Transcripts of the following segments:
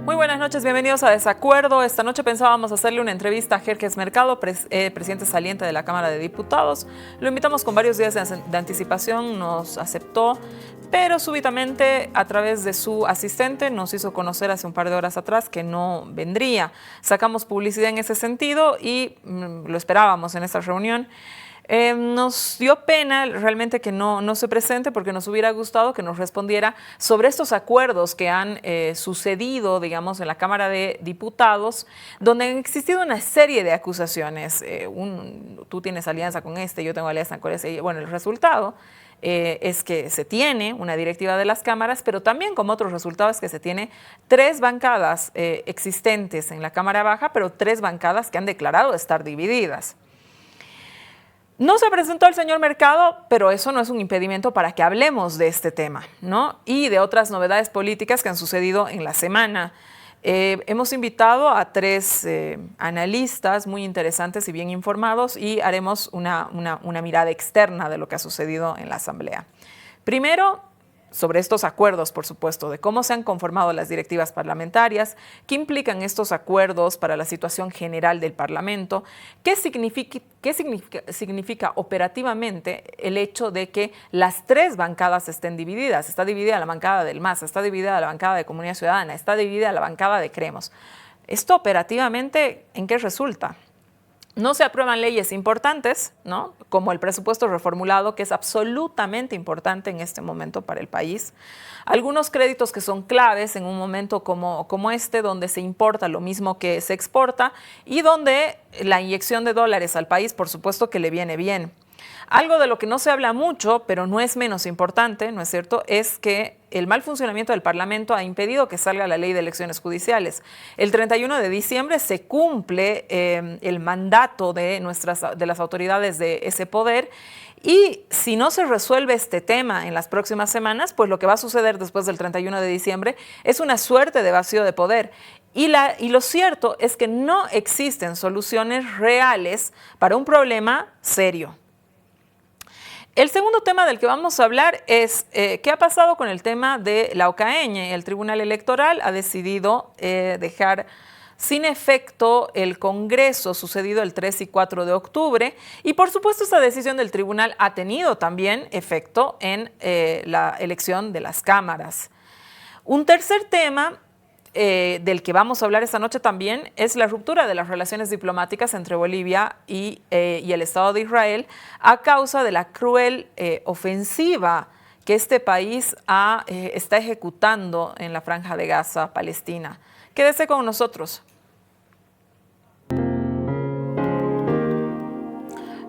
Muy buenas noches, bienvenidos a Desacuerdo. Esta noche pensábamos hacerle una entrevista a Jerjes Mercado, presidente saliente de la Cámara de Diputados. Lo invitamos con varios días de anticipación, nos aceptó, pero súbitamente a través de su asistente nos hizo conocer hace un par de horas atrás que no vendría. Sacamos publicidad en ese sentido y lo esperábamos en esta reunión. Nos dio pena realmente que no se presente, porque nos hubiera gustado que nos respondiera sobre estos acuerdos que han sucedido, digamos, en la Cámara de Diputados, donde han existido una serie de acusaciones. Tú tienes alianza con este, yo tengo alianza con ese. Bueno, el resultado es que se tiene una directiva de las cámaras, pero también como otros resultados que se tiene 3 bancadas existentes en la Cámara Baja, pero 3 bancadas que han declarado estar divididas. No se presentó el señor Mercado, pero eso no es un impedimento para que hablemos de este tema, ¿no? Y de otras novedades políticas que han sucedido en la semana. Hemos invitado a 3 analistas muy interesantes y bien informados y haremos una mirada externa de lo que ha sucedido en la Asamblea. Primero, sobre estos acuerdos, por supuesto, de cómo se han conformado las directivas parlamentarias, qué implican estos acuerdos para la situación general del Parlamento, qué significa operativamente el hecho de que las 3 bancadas estén divididas. Está dividida la bancada del MAS, está dividida la bancada de Comunidad Ciudadana, está dividida la bancada de Creemos. Esto operativamente, ¿en qué resulta? No se aprueban leyes importantes, ¿no? Como el presupuesto reformulado, que es absolutamente importante en este momento para el país. Algunos créditos que son claves en un momento como este, donde se importa lo mismo que se exporta y donde la inyección de dólares al país, por supuesto que le viene bien. Algo de lo que no se habla mucho, pero no es menos importante, ¿no es cierto?, es que el mal funcionamiento del Parlamento ha impedido que salga la ley de elecciones judiciales. El 31 de diciembre se cumple el mandato de las autoridades de ese poder, y si no se resuelve este tema en las próximas semanas, pues lo que va a suceder después del 31 de diciembre es una suerte de vacío de poder. Y lo cierto es que no existen soluciones reales para un problema serio. El segundo tema del que vamos a hablar es qué ha pasado con el tema de la OCAEñe. El Tribunal Electoral ha decidido dejar sin efecto el Congreso sucedido el 3 y 4 de octubre. Y por supuesto esta decisión del tribunal ha tenido también efecto en la elección de las cámaras. Un tercer tema del que vamos a hablar esta noche también es la ruptura de las relaciones diplomáticas entre Bolivia y el Estado de Israel a causa de la cruel ofensiva que este país está ejecutando en la Franja de Gaza, Palestina. Quédese con nosotros.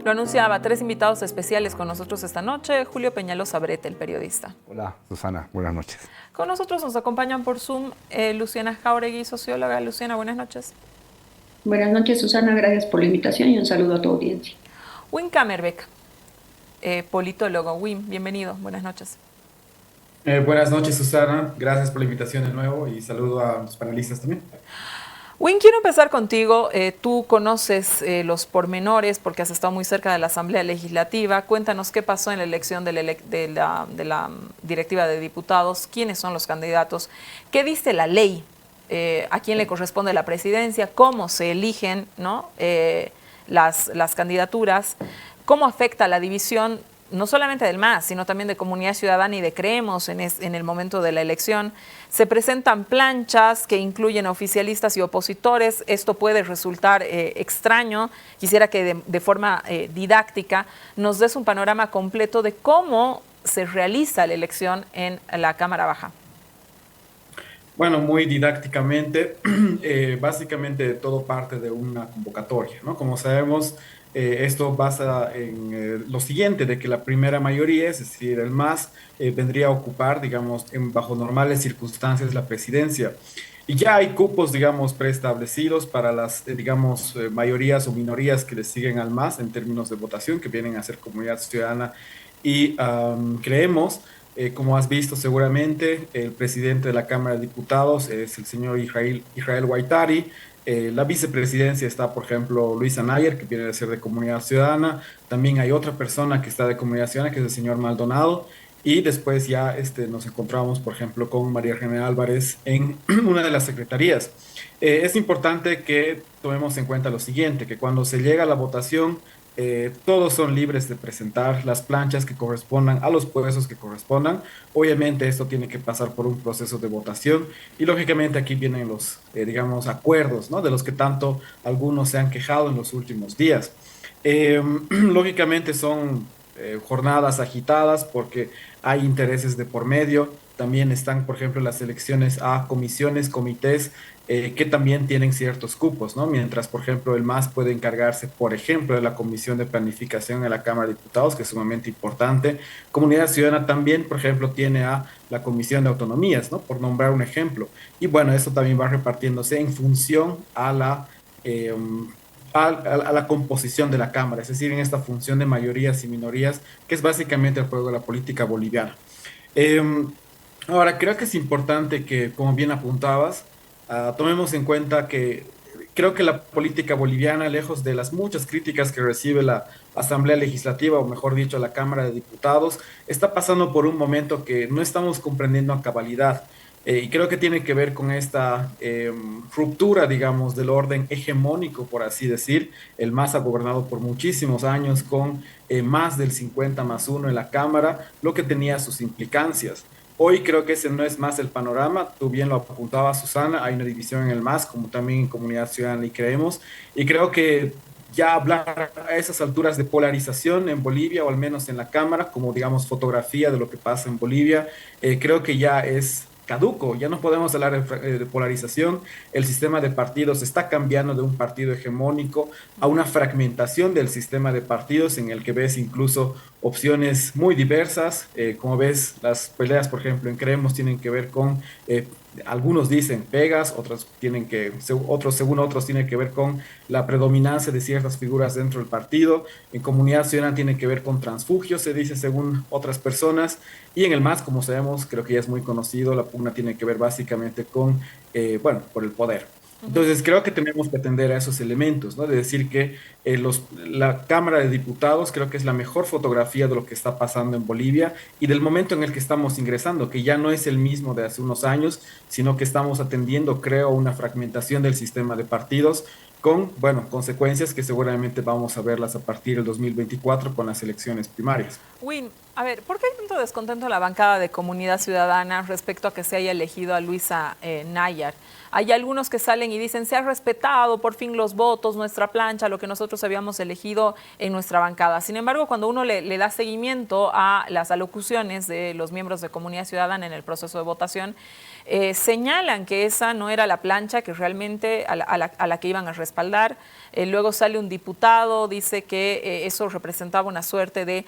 Lo anunciaba, 3 invitados especiales con nosotros esta noche. Julio Peñalosa Brete, el periodista. Hola, Susana, buenas noches. Con nosotros nos acompañan por Zoom Luciana Jauregui, socióloga. Luciana, buenas noches. Buenas noches, Susana, gracias por la invitación y un saludo a tu audiencia. Wim Kamerbeek, politólogo. Wim, bienvenido, buenas noches. Buenas noches, Susana, gracias por la invitación de nuevo y saludo a los panelistas también. Wim, quiero empezar contigo. Tú conoces los pormenores porque has estado muy cerca de la Asamblea Legislativa. Cuéntanos qué pasó en la elección de la directiva de diputados, quiénes son los candidatos, qué dice la ley, a quién le corresponde la presidencia, cómo se eligen, ¿no?, las candidaturas, cómo afecta la división no solamente del MAS, sino también de Comunidad Ciudadana y de Creemos en el momento de la elección. Se presentan planchas que incluyen oficialistas y opositores. Esto puede resultar extraño. Quisiera que de forma didáctica nos des un panorama completo de cómo se realiza la elección en la Cámara Baja. Bueno, muy didácticamente, básicamente todo parte de una convocatoria, ¿no? Como sabemos, esto basa en lo siguiente, de que la primera mayoría, es decir, el MAS, vendría a ocupar, digamos, bajo normales circunstancias la presidencia. Y ya hay cupos, digamos, preestablecidos para las, digamos, mayorías o minorías que le siguen al MAS en términos de votación, que vienen a ser Comunidad Ciudadana y Creemos. Como has visto seguramente, el presidente de la Cámara de Diputados es el señor Israel Guaitari. La vicepresidencia está, por ejemplo, Luisa Nayer, que viene de ser de Comunidad Ciudadana. También hay otra persona que está de Comunidad Ciudadana, que es el señor Maldonado. y después ya nos encontramos, por ejemplo, con María Eugenia Álvarez en una de las secretarías. Es importante que tomemos en cuenta lo siguiente, que cuando se llega a la votación, todos son libres de presentar las planchas que correspondan a los puestos que correspondan. Obviamente esto tiene que pasar por un proceso de votación y lógicamente aquí vienen los, digamos, acuerdos, ¿no? De los que tanto algunos se han quejado en los últimos días. Lógicamente son jornadas agitadas porque hay intereses de por medio. También están, por ejemplo, las elecciones a comisiones, comités, que también tienen ciertos cupos, ¿no? Mientras, por ejemplo, el MAS puede encargarse, por ejemplo, de la Comisión de Planificación en la Cámara de Diputados, que es sumamente importante. Comunidad Ciudadana también, por ejemplo, tiene a la Comisión de Autonomías, ¿no? Por nombrar un ejemplo. Y bueno, eso también va repartiéndose en función a la composición de la Cámara, es decir, en esta función de mayorías y minorías, que es básicamente el juego de la política boliviana. Eh, Ahora, creo que es importante que, como bien apuntabas, tomemos en cuenta que creo que la política boliviana, lejos de las muchas críticas que recibe la Asamblea Legislativa, o mejor dicho, la Cámara de Diputados, está pasando por un momento que no estamos comprendiendo a cabalidad. Y creo que tiene que ver con esta ruptura, digamos, del orden hegemónico, por así decir. El MAS ha gobernado por muchísimos años con más del 50+1 en la Cámara, lo que tenía sus implicancias. Hoy creo que ese no es más el panorama, tú bien lo apuntabas, Susana, hay una división en el MAS, como también en Comunidad Ciudadana y Creemos, y creo que ya hablar a esas alturas de polarización en Bolivia, o al menos en la Cámara, como digamos fotografía de lo que pasa en Bolivia, creo que ya es caduco, ya no podemos hablar de polarización, el sistema de partidos está cambiando de un partido hegemónico a una fragmentación del sistema de partidos en el que ves incluso opciones muy diversas, como ves las peleas, por ejemplo, en Creemos tienen que ver con, algunos dicen pegas, otros según otros tienen que ver con la predominancia de ciertas figuras dentro del partido, en Comunidad Ciudadana tiene que ver con transfugios, se dice según otras personas, y en el MAS, como sabemos, creo que ya es muy conocido, la pugna tiene que ver básicamente con, bueno, por el poder. Entonces creo que tenemos que atender a esos elementos, ¿no? De decir que la Cámara de Diputados creo que es la mejor fotografía de lo que está pasando en Bolivia y del momento en el que estamos ingresando, que ya no es el mismo de hace unos años, sino que estamos atendiendo, creo, una fragmentación del sistema de partidos con, bueno, consecuencias que seguramente vamos a verlas a partir del 2024 con las elecciones primarias. Win, a ver, ¿por qué hay tanto descontento en la bancada de Comunidad Ciudadana respecto a que se haya elegido a Luisa Nayar? Hay algunos que salen y dicen, se ha respetado por fin los votos, nuestra plancha, lo que nosotros habíamos elegido en nuestra bancada. Sin embargo, cuando uno le da seguimiento a las alocuciones de los miembros de Comunidad Ciudadana en el proceso de votación, señalan que esa no era la plancha que realmente a la que iban a respaldar. Luego sale un diputado, dice que eso representaba una suerte de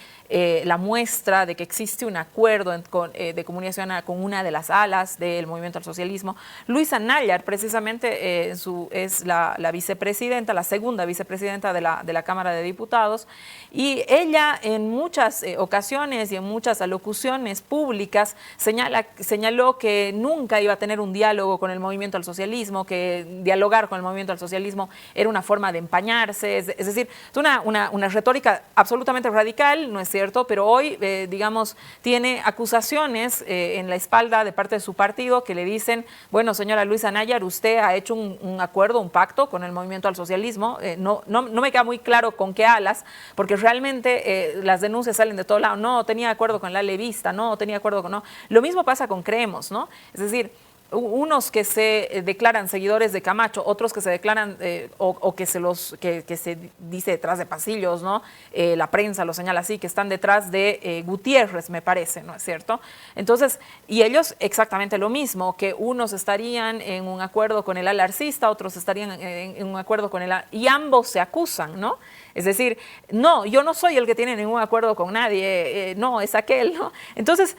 la muestra de que existe un acuerdo de Comunidad Ciudadana con una de las alas del movimiento al socialismo. Luisa Nayar, precisamente, es la vicepresidenta, la segunda vicepresidenta de la Cámara de Diputados, y ella en muchas ocasiones y en muchas alocuciones públicas señaló que nunca iba a tener un diálogo con el movimiento al socialismo, que dialogar con el movimiento al socialismo era una forma de empañarse, es decir, es una retórica absolutamente radical, ¿no es cierto? Pero hoy, digamos, tiene acusaciones en la espalda de parte de su partido que le dicen, bueno, señora Luisa Nayar, usted ha hecho un acuerdo, un pacto con el movimiento al socialismo, no me queda muy claro con qué alas, porque realmente las denuncias salen de todo lado, no tenía acuerdo con la levista, no tenía acuerdo con... No. Lo mismo pasa con Creemos, ¿no? Es decir, unos que se declaran seguidores de Camacho, otros que se declaran o que se dice detrás de pasillos, ¿no? La prensa lo señala así, que están detrás de Gutiérrez, me parece, ¿no es cierto? Entonces, y ellos exactamente lo mismo, que unos estarían en un acuerdo con el alarcista, otros estarían en un acuerdo con y ambos se acusan, ¿no? Es decir, no, yo no soy el que tiene ningún acuerdo con nadie, no, es aquel, ¿no? Entonces,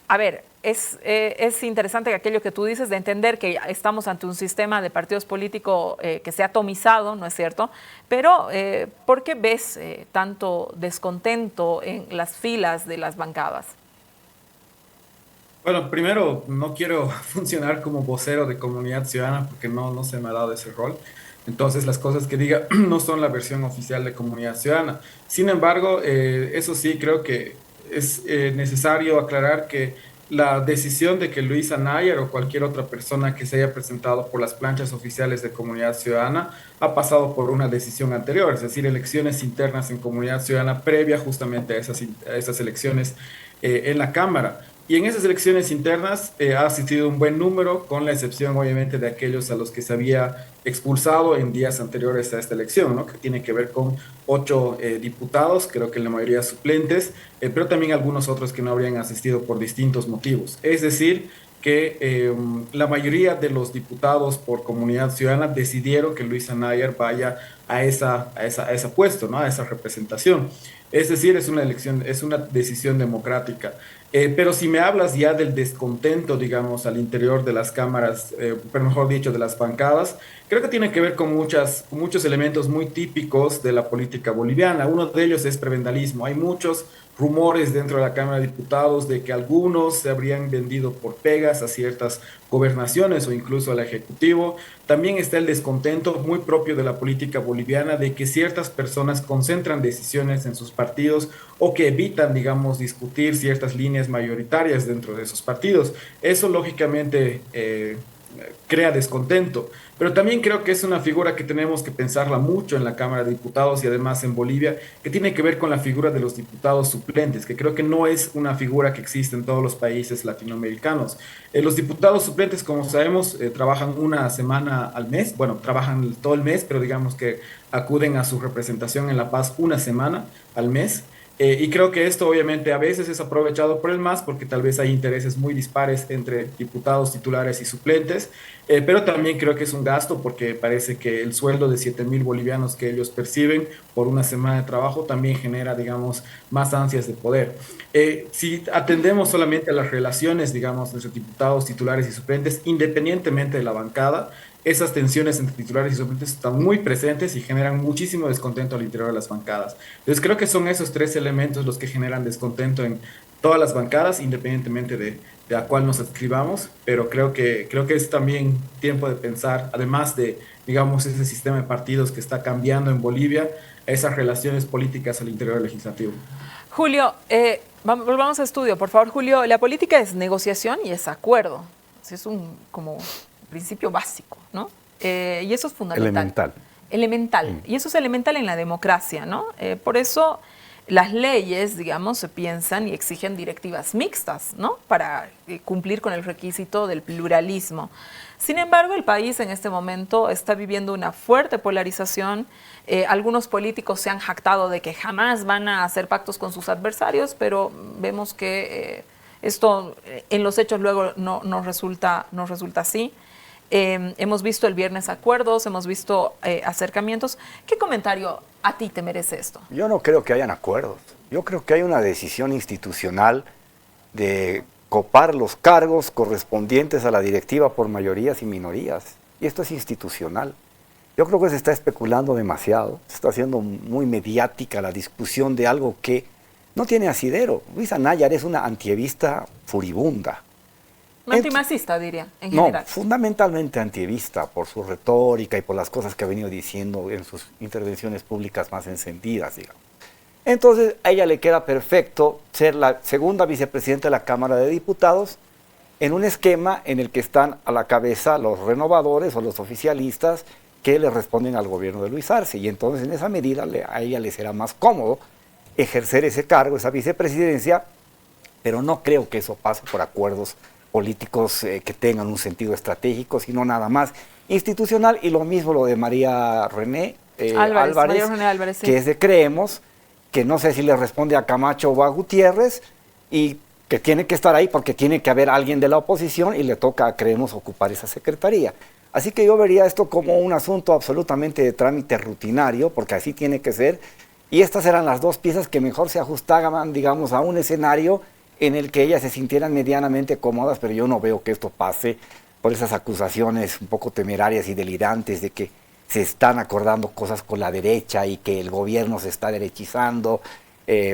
a ver, es interesante aquello que tú dices de entender que estamos ante un sistema de partidos políticos que se ha atomizado, ¿no es cierto? Pero, ¿por qué ves tanto descontento en las filas de las bancadas? Bueno, primero, no quiero funcionar como vocero de Comunidad Ciudadana porque no se me ha dado ese rol. Entonces, las cosas que diga no son la versión oficial de Comunidad Ciudadana. Sin embargo, eso sí, creo que es necesario aclarar que la decisión de que Luis Anaya o cualquier otra persona que se haya presentado por las planchas oficiales de Comunidad Ciudadana ha pasado por una decisión anterior, es decir, elecciones internas en Comunidad Ciudadana previa justamente a esas elecciones en la Cámara. Y en esas elecciones internas ha asistido un buen número, con la excepción obviamente de aquellos a los que se había expulsado en días anteriores a esta elección, ¿no? Que tiene que ver con 8 diputados, creo que la mayoría suplentes, pero también algunos otros que no habrían asistido por distintos motivos. Es decir, que la mayoría de los diputados por Comunidad Ciudadana decidieron que Luis Anaya vaya a ese puesto, ¿no? A esa representación. Es decir, es una elección, es una decisión democrática. Pero si me hablas ya del descontento, digamos, al interior de las cámaras, pero mejor dicho, de las bancadas, creo que tiene que ver con muchos elementos muy típicos de la política boliviana. Uno de ellos es prebendalismo. Hay muchos rumores dentro de la Cámara de Diputados de que algunos se habrían vendido por pegas a ciertas gobernaciones o incluso al Ejecutivo. También está el descontento muy propio de la política boliviana de que ciertas personas concentran decisiones en sus partidos o que evitan, digamos, discutir ciertas líneas mayoritarias dentro de esos partidos. Eso lógicamente crea descontento, pero también creo que es una figura que tenemos que pensarla mucho en la Cámara de Diputados y además en Bolivia, que tiene que ver con la figura de los diputados suplentes, que creo que no es una figura que existe en todos los países latinoamericanos. Los diputados suplentes, como sabemos, trabajan una semana al mes, bueno, trabajan todo el mes, pero digamos que acuden a su representación en La Paz una semana al mes. Y creo que esto obviamente a veces es aprovechado por el MAS porque tal vez hay intereses muy dispares entre diputados titulares y suplentes, pero también creo que es un gasto porque parece que el sueldo de 7.000 bolivianos que ellos perciben por una semana de trabajo también genera, digamos, más ansias de poder. Si atendemos solamente a las relaciones, digamos, entre diputados titulares y suplentes, independientemente de la bancada, esas tensiones entre titulares y suplentes están muy presentes y generan muchísimo descontento al interior de las bancadas. Entonces creo que son esos 3 elementos los que generan descontento en todas las bancadas, independientemente de a cuál nos adscribamos, pero creo que es también tiempo de pensar, además de, digamos, ese sistema de partidos que está cambiando en Bolivia, esas relaciones políticas al interior del legislativo. Julio, volvamos a estudio, por favor, Julio. La política es negociación y es acuerdo. Es un como principio básico, ¿no? Y eso es fundamental. Elemental. Y eso es elemental en la democracia, ¿no? Por eso las leyes, digamos, se piensan y exigen directivas mixtas, ¿no? Para cumplir con el requisito del pluralismo. Sin embargo, el país en este momento está viviendo una fuerte polarización. Algunos políticos se han jactado de que jamás van a hacer pactos con sus adversarios, pero vemos que esto en los hechos luego no resulta así. Hemos visto el viernes acuerdos, hemos visto acercamientos. ¿Qué comentario a ti te merece esto? Yo no creo que hayan acuerdos. Yo creo que hay una decisión institucional de copar los cargos correspondientes a la directiva por mayorías y minorías. Y esto es institucional. Yo creo que se está especulando demasiado. Se está haciendo muy mediática la discusión de algo que no tiene asidero. Luis Anaya es una antievista furibunda. Antimacista, diría, en general. No, fundamentalmente antievista por su retórica y por las cosas que ha venido diciendo en sus intervenciones públicas más encendidas, digamos. Entonces, a ella le queda perfecto ser la segunda vicepresidenta de la Cámara de Diputados en un esquema en el que están a la cabeza los renovadores o los oficialistas que le responden al gobierno de Luis Arce. Y entonces, en esa medida, a ella le será más cómodo ejercer ese cargo, esa vicepresidencia, pero no creo que eso pase por acuerdos políticos que tengan un sentido estratégico, sino nada más institucional. Y lo mismo lo de María René Álvarez, que es de Creemos, que no sé si le responde a Camacho o a Gutiérrez, y que tiene que estar ahí porque tiene que haber alguien de la oposición y le toca a Creemos ocupar esa secretaría. Así que yo vería esto como un asunto absolutamente de trámite rutinario, porque así tiene que ser, y estas eran las 2 piezas que mejor se ajustaban, digamos, a un escenario en el que ellas se sintieran medianamente cómodas, pero yo no veo que esto pase por esas acusaciones un poco temerarias y delirantes de que se están acordando cosas con la derecha y que el gobierno se está derechizando,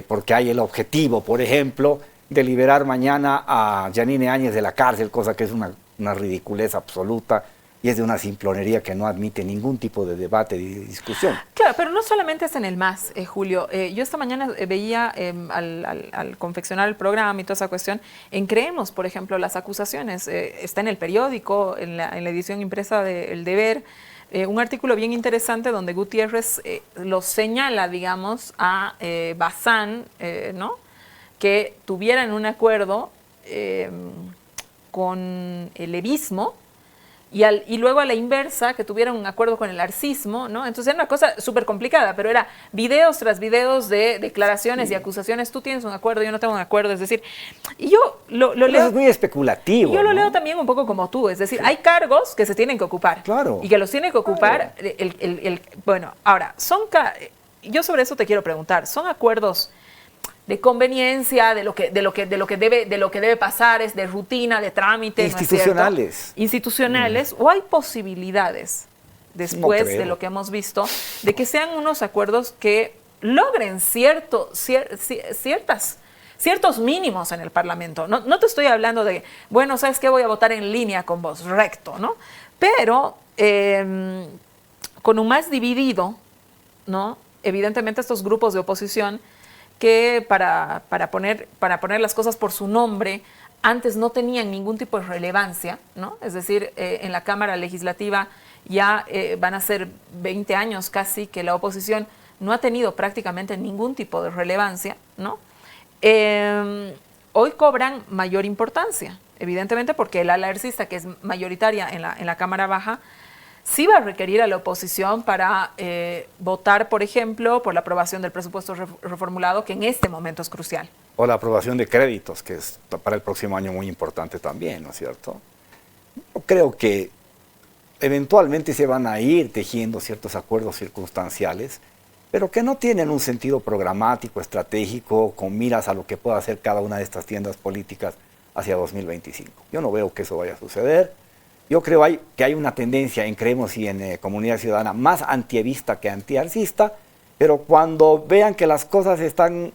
porque hay el objetivo, por ejemplo, de liberar mañana a Yanine Áñez de la cárcel, cosa que es una ridiculez absoluta. y es de una simplonería que no admite ningún tipo de debate y de discusión. Claro, pero no solamente es en el MAS, Julio. Yo esta mañana veía al confeccionar el programa y toda esa cuestión, en Creemos, por ejemplo, las acusaciones. Está en el periódico, en la edición impresa de El Deber, un artículo bien interesante donde Gutiérrez lo señala, digamos, a Bazán, ¿no?, que tuvieran un acuerdo con el evismo, y luego a la inversa, que tuvieran un acuerdo con el arcismo, ¿no? Entonces era una cosa súper complicada, pero era videos tras videos de declaraciones y acusaciones. Tú tienes un acuerdo, yo no tengo un acuerdo, es decir, y yo lo leo. Es muy especulativo. Yo lo ¿no? leo también un poco como tú, es decir, hay cargos que se tienen que ocupar. Claro. Y que los tiene que ocupar, bueno, ahora, yo sobre eso te quiero preguntar, ¿son acuerdos de conveniencia, de lo que debe pasar, es de rutina, de trámite, institucionales? ¿no es cierto? Institucionales, o hay posibilidades, después de lo que hemos visto, de que sean unos acuerdos que logren ciertos mínimos en el Parlamento. No te estoy hablando de, bueno, ¿sabes qué? Voy a votar en línea con vos, recto, ¿no? Pero con un MAS dividido, ¿no? Evidentemente estos grupos de oposición que para poner las cosas por su nombre, antes no tenían ningún tipo de relevancia, ¿no? Es decir, en la Cámara Legislativa ya van a ser 20 años casi que la oposición no ha tenido prácticamente ningún tipo de relevancia, ¿no? Hoy cobran mayor importancia, evidentemente porque el ala ercista, que es mayoritaria en la Cámara Baja, sí va a requerir a la oposición para votar, por ejemplo, por la aprobación del presupuesto reformulado, que en este momento es crucial. O la aprobación de créditos, que es para el próximo año muy importante también, ¿no es cierto? Yo creo que eventualmente se van a ir tejiendo ciertos acuerdos circunstanciales, pero que no tienen un sentido programático, estratégico, con miras a lo que pueda hacer cada una de estas tiendas políticas hacia 2025. Yo no veo que eso vaya a suceder. Yo creo que hay una tendencia en Creemos y en Comunidad Ciudadana más antievista que antiarcista, pero cuando vean que las cosas se están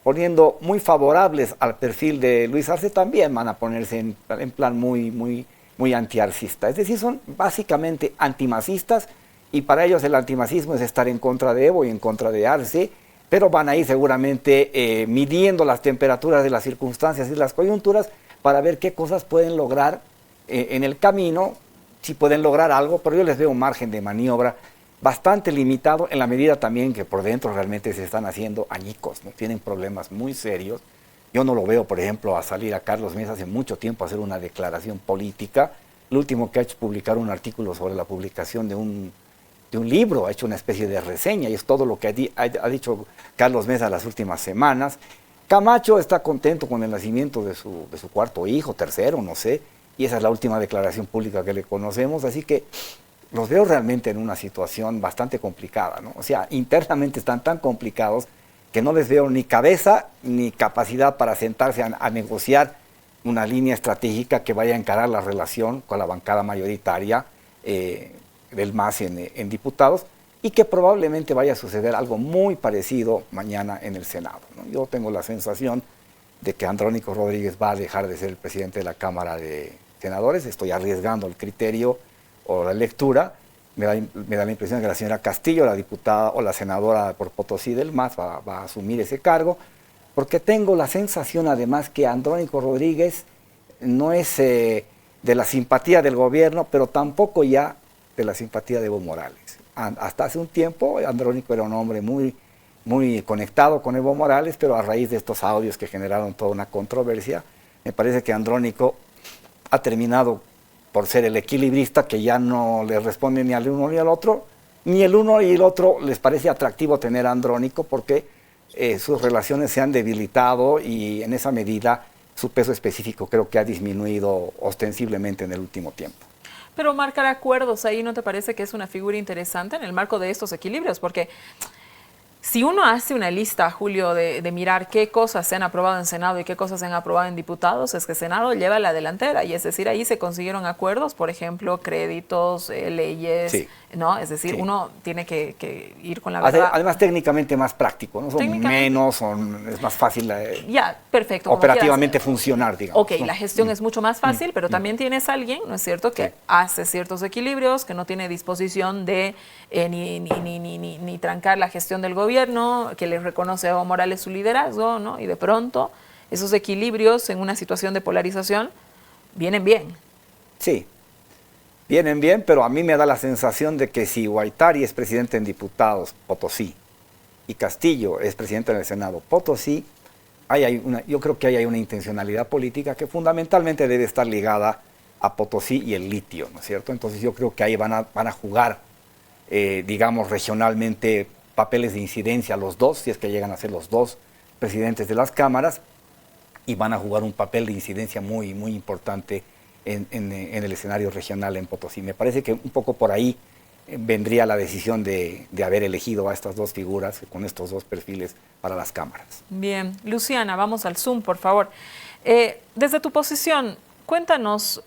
poniendo muy favorables al perfil de Luis Arce, también van a ponerse en plan muy antiarcista. Es decir, son básicamente antimasistas, y para ellos el antimasismo es estar en contra de Evo y en contra de Arce, pero van a ir seguramente midiendo las temperaturas de las circunstancias y las coyunturas para ver qué cosas pueden lograr en el camino, si pueden lograr algo, pero yo les veo un margen de maniobra bastante limitado, en la medida también que por dentro realmente se están haciendo añicos, ¿no? Tienen problemas muy serios. Yo no lo veo, por ejemplo, a salir a Carlos Mesa hace mucho tiempo a hacer una declaración política. Lo último que ha hecho es publicar un artículo sobre la publicación de un libro, ha hecho una especie de reseña, y es todo lo que ha dicho Carlos Mesa las últimas semanas. Camacho está contento con el nacimiento de su cuarto hijo, tercero, no sé, y esa es la última declaración pública que le conocemos, así que los veo realmente en una situación bastante complicada, ¿no? O sea, internamente están tan complicados que no les veo ni cabeza ni capacidad para sentarse a negociar una línea estratégica que vaya a encarar la relación con la bancada mayoritaria del MAS en diputados, y que probablemente vaya a suceder algo muy parecido mañana en el Senado, ¿no? Yo tengo la sensación de que Andrónico Rodríguez va a dejar de ser el presidente de la Cámara de Senadores. Estoy arriesgando el criterio o la lectura. Me da la impresión de que la señora Castillo, la diputada o la senadora por Potosí del MAS, va a asumir ese cargo, porque tengo la sensación además que Andrónico Rodríguez no es de la simpatía del gobierno, pero tampoco ya de la simpatía de Evo Morales. Hasta hace un tiempo Andrónico era un hombre muy conectado con Evo Morales, pero a raíz de estos audios que generaron toda una controversia, me parece que Andrónico ha terminado por ser el equilibrista que ya no le responde ni al uno ni al otro, ni el uno y el otro les parece atractivo tener a Andrónico porque sus relaciones se han debilitado, y en esa medida su peso específico creo que ha disminuido ostensiblemente en el último tiempo. Pero marcar acuerdos ahí, ¿no te parece que es una figura interesante en el marco de estos equilibrios? Porque Si uno hace una lista, Julio, de mirar qué cosas se han aprobado en Senado y qué cosas se han aprobado en diputados, es que Senado lleva la delantera. Y es decir, ahí se consiguieron acuerdos, por ejemplo, créditos, leyes, Sí. ¿no? Es decir, Sí. uno tiene que ir con la verdad. Además, técnicamente más práctico, ¿no? Son Técnicamente. menos, es más fácil Ya, perfecto. como operativamente quieras. funcionar, digamos. Ok, ¿no? la gestión es mucho más fácil, pero también tienes a alguien, ¿no es cierto?, que Sí. hace ciertos equilibrios, que no tiene disposición de ni trancar la gestión del gobierno, que le reconoce a Evo Morales su liderazgo, ¿no? Y de pronto esos equilibrios en una situación de polarización vienen bien. Sí, vienen bien, pero a mí me da la sensación de que si Guaitari es presidente en diputados, Potosí, y Castillo es presidente en el Senado, Potosí, yo creo que ahí hay una intencionalidad política que fundamentalmente debe estar ligada a Potosí y el litio, ¿no es cierto? Entonces yo creo que ahí van a jugar, digamos, regionalmente papeles de incidencia los dos, si es que llegan a ser los dos presidentes de las cámaras, y van a jugar un papel de incidencia muy, muy importante en el escenario regional en Potosí. Me parece que un poco por ahí vendría la decisión de haber elegido a estas dos figuras con estos dos perfiles para las cámaras. Bien. Luciana, vamos al Zoom, por favor. Desde tu posición, cuéntanos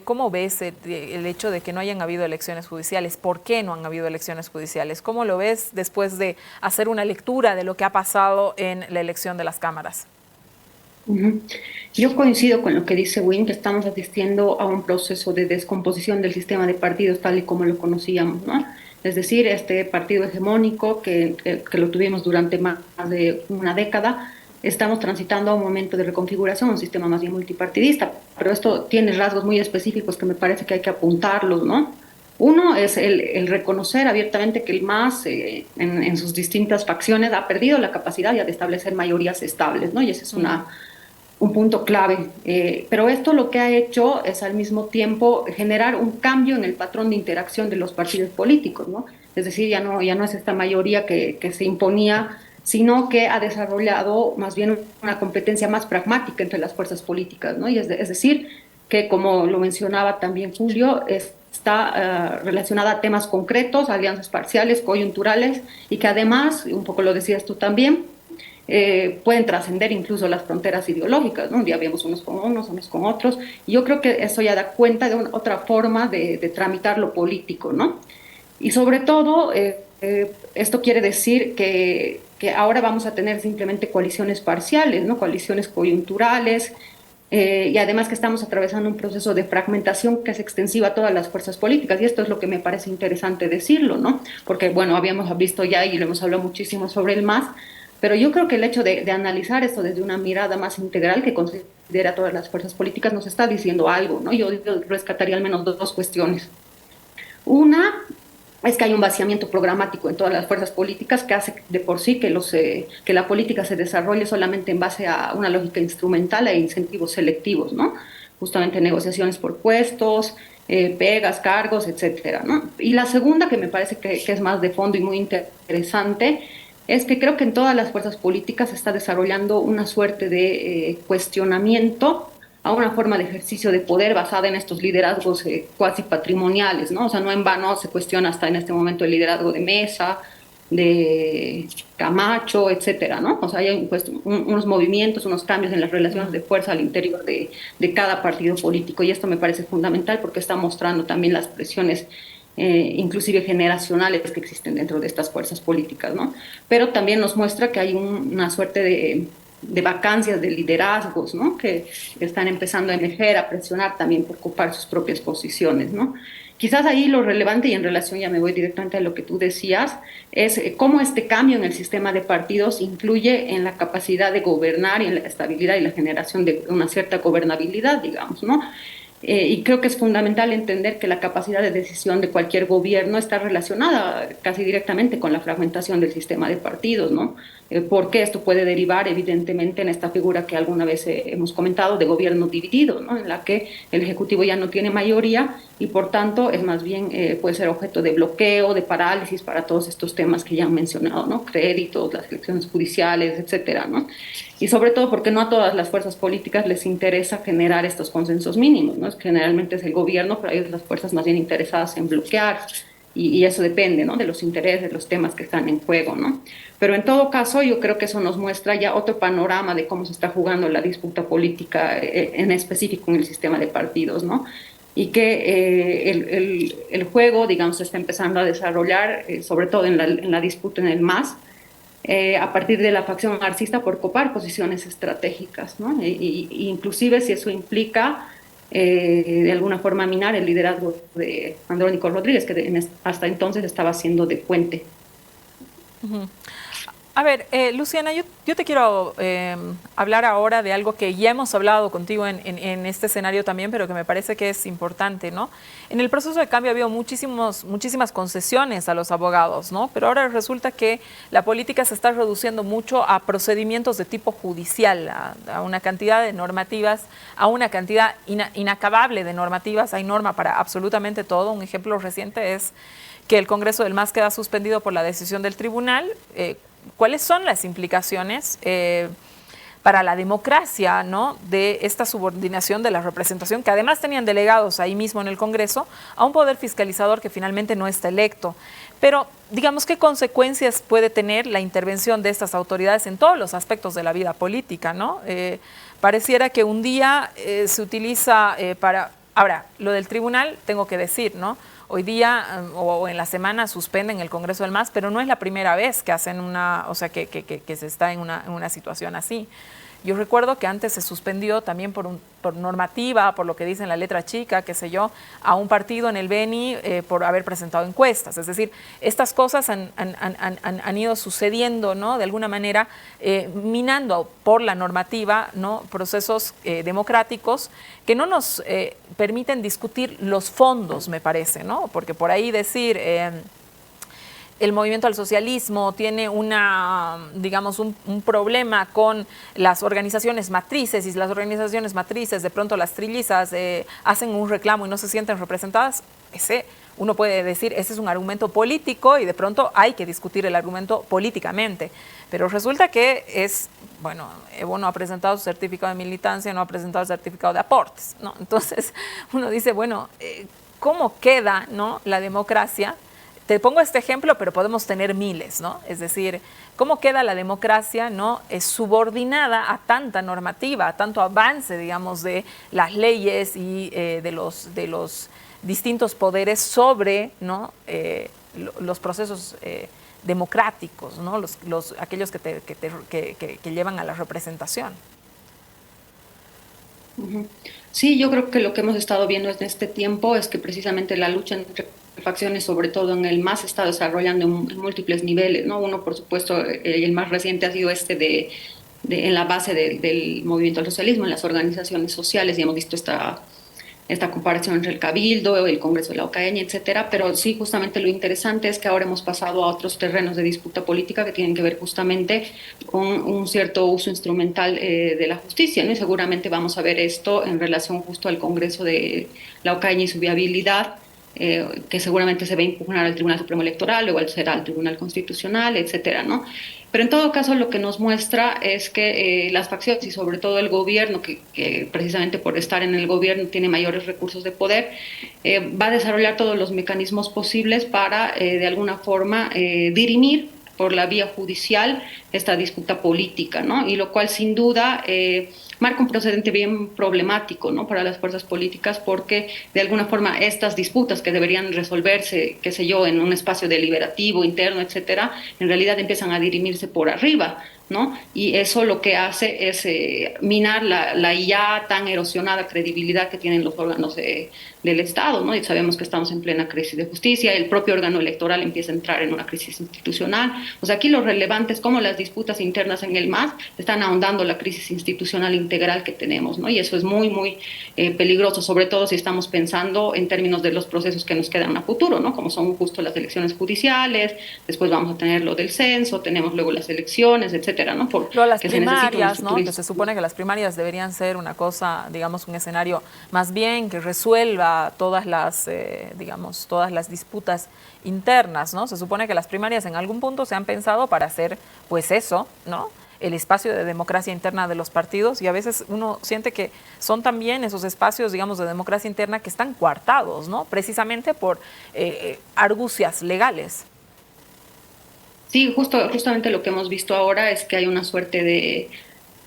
cómo ves el hecho de que no hayan habido elecciones judiciales. ¿Por qué no han habido elecciones judiciales? ¿Cómo lo ves después de hacer una lectura de lo que ha pasado en la elección de las cámaras? Yo coincido con lo que dice Win, que estamos asistiendo a un proceso de descomposición del sistema de partidos tal y como lo conocíamos, ¿no? Es decir, este partido hegemónico que lo tuvimos durante más de una década, estamos transitando a un momento de reconfiguración, un sistema más bien multipartidista, pero esto tiene rasgos muy específicos que me parece que hay que apuntarlos, ¿no? Uno es el reconocer abiertamente que el MAS en sus distintas facciones ha perdido la capacidad ya de establecer mayorías estables, ¿no? Y ese es un punto clave. Pero esto lo que ha hecho es al mismo tiempo generar un cambio en el patrón de interacción de los partidos políticos, ¿no? Es decir, ya no es esta mayoría que se imponía, sino que ha desarrollado más bien una competencia más pragmática entre las fuerzas políticas, ¿no? Y es decir, que como lo mencionaba también Julio, está relacionada a temas concretos, alianzas parciales, coyunturales, y que además, un poco lo decías tú también, pueden trascender incluso las fronteras ideológicas, ¿no? Un día vemos unos con unos con otros, y yo creo que eso ya da cuenta de otra forma de tramitar lo político, ¿no? Y sobre todo, esto quiere decir que ahora vamos a tener simplemente coaliciones parciales, ¿no? Coaliciones coyunturales, y además que estamos atravesando un proceso de fragmentación que es extensiva a todas las fuerzas políticas, y esto es lo que me parece interesante decirlo, ¿no? Porque, bueno, habíamos visto ya y lo hemos hablado muchísimo sobre el MAS, pero yo creo que el hecho de analizar esto desde una mirada más integral que considera todas las fuerzas políticas nos está diciendo algo, ¿no? Yo rescataría al menos dos cuestiones. Una es que hay un vaciamiento programático en todas las fuerzas políticas que hace de por sí que la política se desarrolle solamente en base a una lógica instrumental e incentivos selectivos, ¿no? Justamente negociaciones por puestos, pegas, cargos, etcétera, ¿no? Y la segunda, que me parece que es más de fondo y muy interesante, es que creo que en todas las fuerzas políticas se está desarrollando una suerte de cuestionamiento a una forma de ejercicio de poder basada en estos liderazgos cuasi patrimoniales, ¿no? O sea, no en vano se cuestiona hasta en este momento el liderazgo de Mesa, de Camacho, etcétera, ¿no? O sea, hay unos movimientos, unos cambios en las relaciones de fuerza al interior de cada partido político, y esto me parece fundamental porque está mostrando también las presiones inclusive generacionales que existen dentro de estas fuerzas políticas, ¿no? Pero también nos muestra que hay una suerte de vacancias de liderazgos, ¿no? Que están empezando a emerger, a presionar también por ocupar sus propias posiciones, ¿no? Quizás ahí lo relevante, y en relación ya me voy directamente a lo que tú decías, es cómo este cambio en el sistema de partidos influye en la capacidad de gobernar y en la estabilidad y la generación de una cierta gobernabilidad, digamos, ¿no? Y creo que es fundamental entender que la capacidad de decisión de cualquier gobierno está relacionada casi directamente con la fragmentación del sistema de partidos, ¿no? Porque esto puede derivar evidentemente en esta figura que alguna vez hemos comentado de gobierno dividido, ¿no? En la que el Ejecutivo ya no tiene mayoría y por tanto es más bien puede ser objeto de bloqueo, de parálisis para todos estos temas que ya han mencionado, ¿no? Créditos, las elecciones judiciales, etcétera, ¿no? Y sobre todo porque no a todas las fuerzas políticas les interesa generar estos consensos mínimos, ¿no? Generalmente es el gobierno, pero hay otras fuerzas más bien interesadas en bloquear y eso depende, ¿no?, de los intereses, de los temas que están en juego, ¿no? Pero en todo caso, yo creo que eso nos muestra ya otro panorama de cómo se está jugando la disputa política, en específico en el sistema de partidos, ¿no? Y que el juego, digamos, se está empezando a desarrollar, sobre todo en la disputa en el MAS, a partir de la facción marxista por copar posiciones estratégicas, ¿no? Inclusive si eso implica de alguna forma minar el liderazgo de Andrónico Rodríguez, que hasta entonces estaba siendo de puente. Uh-huh. A ver, Luciana, yo te quiero hablar ahora de algo que ya hemos hablado contigo en este escenario también, pero que me parece que es importante, ¿no? En el proceso de cambio ha habido muchísimas concesiones a los abogados, ¿no? Pero ahora resulta que la política se está reduciendo mucho a procedimientos de tipo judicial, a una cantidad de normativas, a una cantidad inacabable de normativas. Hay norma para absolutamente todo. Un ejemplo reciente es que el Congreso del MAS queda suspendido por la decisión del tribunal. ¿Cuáles son las implicaciones para la democracia, ¿no?, de esta subordinación de la representación, que además tenían delegados ahí mismo en el Congreso, a un poder fiscalizador que finalmente no está electo? Pero, digamos, ¿qué consecuencias puede tener la intervención de estas autoridades en todos los aspectos de la vida política, ¿no? Pareciera que un día se utiliza para... Ahora, lo del tribunal, tengo que decir, ¿no? Hoy día o en la semana suspenden el Congreso del MAS, pero no es la primera vez que hacen que se está en una situación así. Yo recuerdo que antes se suspendió también por normativa, por lo que dice en la letra chica, qué sé yo, a un partido en el Beni por haber presentado encuestas. Es decir, estas cosas han ido sucediendo, ¿no?, de alguna manera, minando por la normativa, ¿no?, procesos democráticos que no nos permiten discutir los fondos, me parece, ¿no? Porque por ahí decir... el movimiento al socialismo tiene un problema con las organizaciones matrices, y las organizaciones matrices, de pronto las trillizas, hacen un reclamo y no se sienten representadas. Uno puede decir, ese es un argumento político y de pronto hay que discutir el argumento políticamente. Pero resulta que Evo no ha presentado su certificado de militancia, no ha presentado el certificado de aportes, ¿no? Entonces uno dice, ¿cómo queda, ¿no?, la democracia? Te pongo este ejemplo, pero podemos tener miles, ¿no? Es decir, ¿cómo queda la democracia, ¿no?, es subordinada a tanta normativa, a tanto avance, digamos, de las leyes y de los distintos poderes sobre, ¿no?, los procesos democráticos, ¿no?, aquellos que llevan a la representación? Sí, yo creo que lo que hemos estado viendo en este tiempo es que precisamente la lucha entre facciones, sobre todo en el MAS, se está desarrollando en múltiples niveles, ¿no? Uno, por supuesto, el más reciente ha sido en la base del movimiento al socialismo, en las organizaciones sociales, y hemos visto esta comparación entre el Cabildo, el Congreso de la OCAEña, etcétera. Pero sí, justamente lo interesante es que ahora hemos pasado a otros terrenos de disputa política que tienen que ver justamente con un cierto uso instrumental de la justicia, ¿no? Y seguramente vamos a ver esto en relación justo al Congreso de la OCAEña y su viabilidad, que seguramente se va a impugnar al Tribunal Supremo Electoral, luego será al Tribunal Constitucional, etcétera, ¿no? Pero en todo caso lo que nos muestra es que las facciones y sobre todo el gobierno, que precisamente por estar en el gobierno tiene mayores recursos de poder, va a desarrollar todos los mecanismos posibles para de alguna forma dirimir por la vía judicial esta disputa política, ¿no? Y lo cual sin duda marca un precedente bien problemático, ¿no?, para las fuerzas políticas, porque de alguna forma estas disputas que deberían resolverse, qué sé yo, en un espacio deliberativo, interno, etcétera, en realidad empiezan a dirimirse por arriba, ¿no? Y eso lo que hace es minar la ya tan erosionada credibilidad que tienen los órganos del Estado, ¿no? Y sabemos que estamos en plena crisis de justicia, el propio órgano electoral empieza a entrar en una crisis institucional. O sea, aquí lo relevante es cómo las disputas internas en el MAS están ahondando la crisis institucional integral que tenemos, ¿no? Y eso es muy, muy peligroso, sobre todo si estamos pensando en términos de los procesos que nos quedan a futuro, ¿no? Como son justo las elecciones judiciales, después vamos a tener lo del censo, tenemos luego las elecciones, etcétera, ¿no? Las primarias, ¿no? Que se supone que las primarias deberían ser una cosa, digamos, un escenario más bien que resuelva todas las disputas internas, ¿no? Se supone que las primarias en algún punto se han pensado para hacer, pues eso, ¿no? el espacio de democracia interna de los partidos, y a veces uno siente que son también esos espacios, digamos, de democracia interna que están coartados, ¿no? Precisamente por argucias legales. Sí, justamente lo que hemos visto ahora es que hay una suerte de,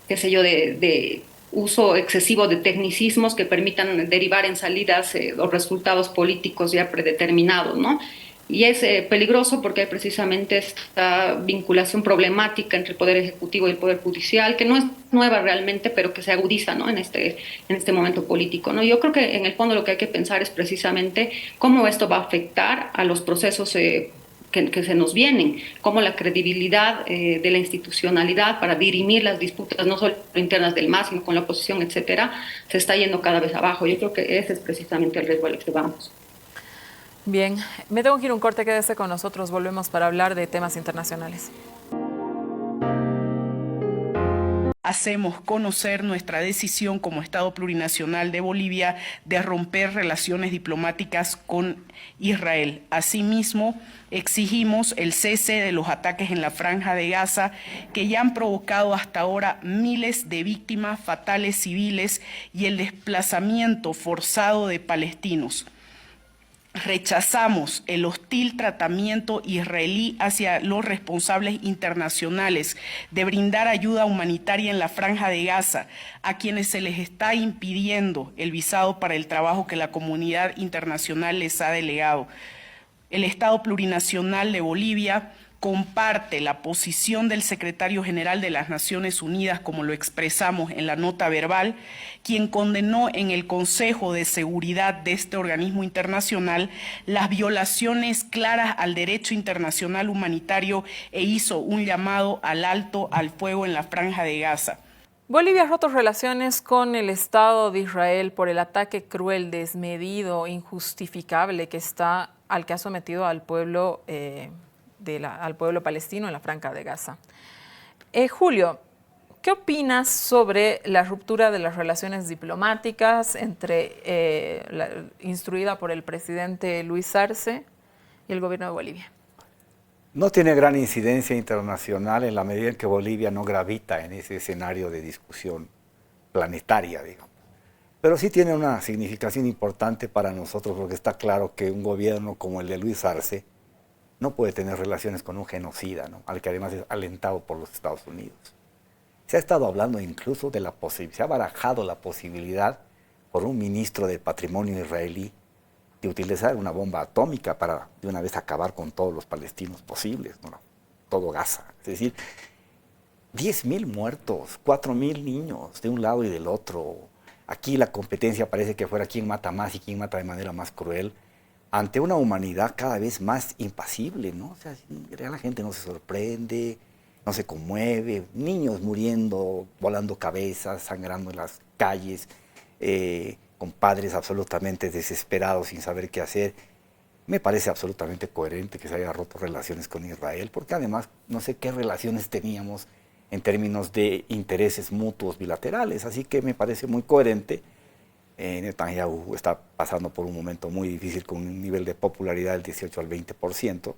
qué sé yo, de uso excesivo de tecnicismos que permitan derivar en salidas o resultados políticos ya predeterminados, ¿no? Y es peligroso porque hay precisamente esta vinculación problemática entre el Poder Ejecutivo y el Poder Judicial, que no es nueva realmente, pero que se agudiza, ¿no? en este momento político, ¿no? Yo creo que en el fondo lo que hay que pensar es precisamente cómo esto va a afectar a los procesos que se nos vienen, cómo la credibilidad de la institucionalidad para dirimir las disputas, no solo internas del MAS, sino con la oposición, etcétera, se está yendo cada vez abajo. Yo creo que ese es precisamente el riesgo al que vamos. Bien, me tengo que ir un corte, quédese con nosotros, volvemos para hablar de temas internacionales. Hacemos conocer nuestra decisión como Estado plurinacional de Bolivia de romper relaciones diplomáticas con Israel. Asimismo, exigimos el cese de los ataques en la Franja de Gaza que ya han provocado hasta ahora miles de víctimas fatales civiles y el desplazamiento forzado de palestinos. Rechazamos el hostil tratamiento israelí hacia los responsables internacionales de brindar ayuda humanitaria en la Franja de Gaza, a quienes se les está impidiendo el visado para el trabajo que la comunidad internacional les ha delegado. El Estado plurinacional de Bolivia comparte la posición del secretario general de las Naciones Unidas, como lo expresamos en la nota verbal, quien condenó en el Consejo de Seguridad de este organismo internacional las violaciones claras al derecho internacional humanitario e hizo un llamado al alto al fuego en la Franja de Gaza. Bolivia ha roto relaciones con el Estado de Israel por el ataque cruel, desmedido, injustificable al que ha sometido al pueblo al pueblo palestino en la Franja de Gaza. Julio, ¿qué opinas sobre la ruptura de las relaciones diplomáticas instruida por el presidente Luis Arce y el gobierno de Bolivia? No tiene gran incidencia internacional en la medida en que Bolivia no gravita en ese escenario de discusión planetaria, digamos. Pero sí tiene una significación importante para nosotros porque está claro que un gobierno como el de Luis Arce no puede tener relaciones con un genocida, ¿no? Al que además es alentado por los Estados Unidos. Se ha estado hablando incluso de la posibilidad, se ha barajado la posibilidad por un ministro del patrimonio israelí de utilizar una bomba atómica para de una vez acabar con todos los palestinos posibles, ¿no? Todo Gaza. Es decir, 10.000 muertos, 4.000 niños de un lado y del otro. Aquí la competencia parece que fuera quién mata más y quién mata de manera más cruel, ante una humanidad cada vez más impasible, ¿no? O sea, la gente no se sorprende, no se conmueve, niños muriendo, volando cabezas, sangrando en las calles, con padres absolutamente desesperados sin saber qué hacer. Me parece absolutamente coherente que se haya roto relaciones con Israel, porque además no sé qué relaciones teníamos en términos de intereses mutuos bilaterales, así que me parece muy coherente. Netanyahu está pasando por un momento muy difícil con un nivel de popularidad del 18 al 20%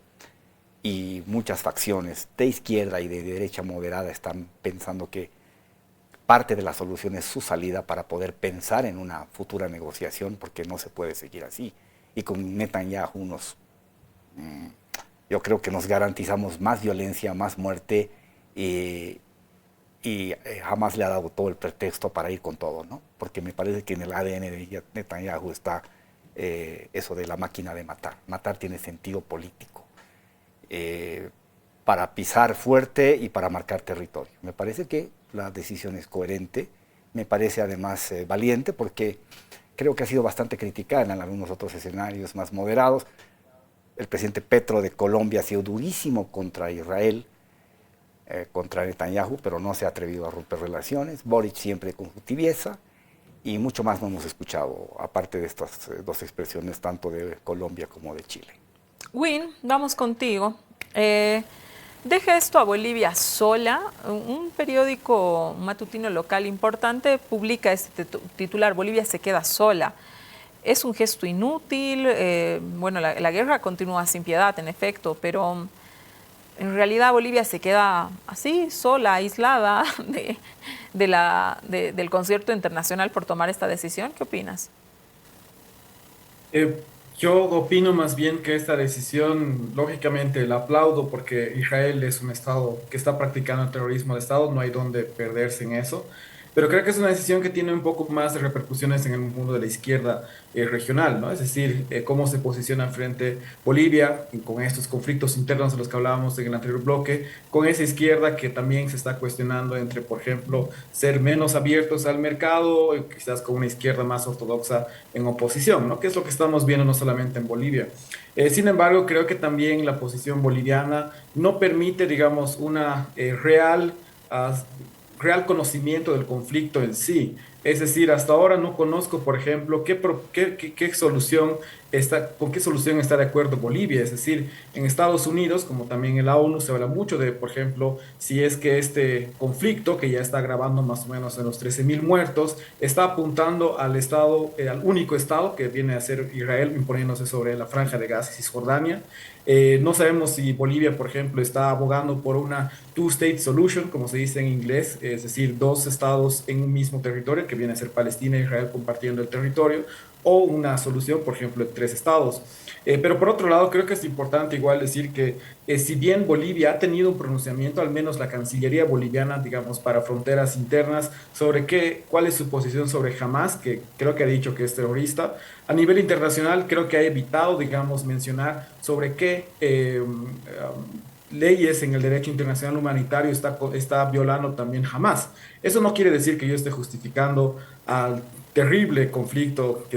y muchas facciones de izquierda y de derecha moderada están pensando que parte de la solución es su salida para poder pensar en una futura negociación porque no se puede seguir así. Y con Netanyahu yo creo que nos garantizamos más violencia, más muerte y jamás le ha dado todo el pretexto para ir con todo, ¿no? Porque me parece que en el ADN de Netanyahu está eso de la máquina de matar. Matar tiene sentido político, para pisar fuerte y para marcar territorio. Me parece que la decisión es coherente, me parece además valiente porque creo que ha sido bastante criticada en algunos otros escenarios más moderados. El presidente Petro de Colombia ha sido durísimo contra Israel, contra Netanyahu, pero no se ha atrevido a romper relaciones. Boric siempre con su tibieza y mucho más no hemos escuchado, aparte de estas dos expresiones, tanto de Colombia como de Chile. Win, vamos contigo. Deja esto a Bolivia sola. Un periódico matutino local importante publica este titular: Bolivia se queda sola. Es un gesto inútil. Bueno, la guerra continúa sin piedad, en efecto, pero en realidad Bolivia se queda así, sola, aislada del concierto internacional por tomar esta decisión. ¿Qué opinas? Yo opino más bien que esta decisión, lógicamente, la aplaudo porque Israel es un Estado que está practicando el terrorismo de Estado, no hay donde perderse en eso, pero creo que es una decisión que tiene un poco más de repercusiones en el mundo de la izquierda regional, ¿no? Es decir, cómo se posiciona frente Bolivia con estos conflictos internos de los que hablábamos en el anterior bloque, con esa izquierda que también se está cuestionando entre, por ejemplo, ser menos abiertos al mercado, quizás con una izquierda más ortodoxa en oposición, ¿no? Que es lo que estamos viendo no solamente en Bolivia. Sin embargo, creo que también la posición boliviana no permite, digamos, una real conocimiento del conflicto en sí. Es decir, hasta ahora no conozco, por ejemplo, qué solución con qué solución está de acuerdo Bolivia. Es decir, en Estados Unidos, como también en la ONU, se habla mucho de, por ejemplo, si es que este conflicto, que ya está agravando más o menos en los 13.000 muertos, está apuntando al al único Estado que viene a ser Israel, imponiéndose sobre la Franja de Gaza y Cisjordania. No sabemos si Bolivia, por ejemplo, está abogando por una two-state solution, como se dice en inglés, es decir, dos estados en un mismo territorio, que viene a ser Palestina e Israel compartiendo el territorio, o una solución, por ejemplo, de tres estados. Pero por otro lado, creo que es importante igual decir que si bien Bolivia ha tenido un pronunciamiento, al menos la Cancillería boliviana, digamos, para fronteras internas, sobre cuál es su posición sobre Hamas, que creo que ha dicho que es terrorista, a nivel internacional creo que ha evitado, digamos, mencionar sobre qué leyes en el derecho internacional humanitario está violando también Hamas. Eso no quiere decir que yo esté justificando al terrible conflicto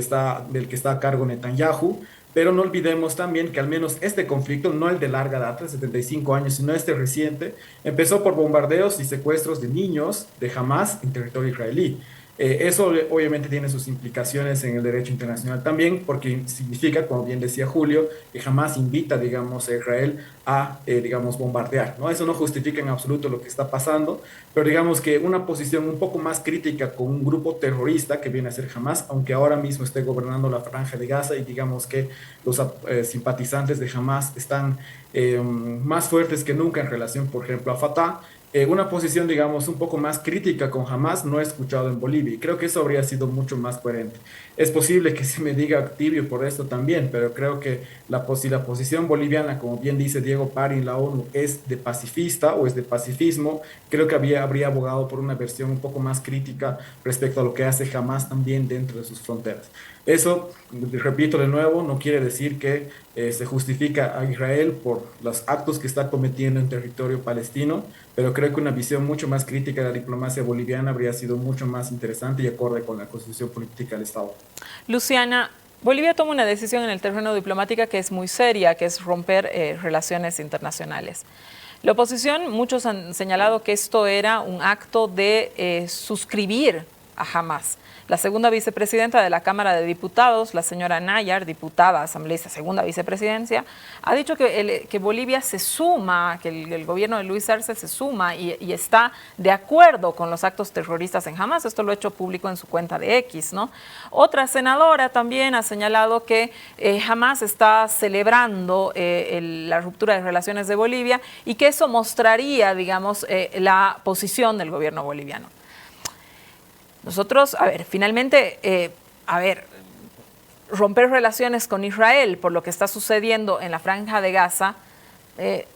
del que está a cargo Netanyahu, pero no olvidemos también que al menos este conflicto, no el de larga data, de 75 años, sino este reciente, empezó por bombardeos y secuestros de niños de Hamas en territorio israelí. Eso obviamente tiene sus implicaciones en el derecho internacional también, porque significa, como bien decía Julio, que jamás invita, digamos, a Israel a, digamos, bombardear, ¿no? Eso no justifica en absoluto lo que está pasando, pero digamos que una posición un poco más crítica con un grupo terrorista que viene a ser Hamas, aunque ahora mismo esté gobernando la Franja de Gaza y digamos que los simpatizantes de Hamas están más fuertes que nunca en relación, por ejemplo, a Fatah. Una posición, digamos, un poco más crítica con Hamas no he escuchado en Bolivia y creo que eso habría sido mucho más coherente. Es posible que se me diga tibio por esto también, pero creo que si la posición boliviana, como bien dice Diego Pari en la ONU, es de pacifista o es de pacifismo, creo que habría abogado por una versión un poco más crítica respecto a lo que hace Hamas también dentro de sus fronteras. Eso, repito de nuevo, no quiere decir que se justifica a Israel por los actos que está cometiendo en territorio palestino, pero creo que una visión mucho más crítica de la diplomacia boliviana habría sido mucho más interesante y acorde con la constitución política del Estado. Luciana, Bolivia toma una decisión en el terreno diplomático que es muy seria, que es romper relaciones internacionales. La oposición, muchos han señalado que esto era un acto de suscribir a Hamas. La segunda vicepresidenta de la Cámara de Diputados, la señora Nayar, diputada asambleísta, segunda vicepresidencia, ha dicho que Bolivia se suma, que el gobierno de Luis Arce se suma y está de acuerdo con los actos terroristas en Hamas. Esto lo ha hecho público en su cuenta de X, ¿no? Otra senadora también ha señalado que Hamas está celebrando la ruptura de relaciones de Bolivia y que eso mostraría, digamos, la posición del gobierno boliviano. Nosotros, finalmente, romper relaciones con Israel por lo que está sucediendo en la Franja de Gaza, le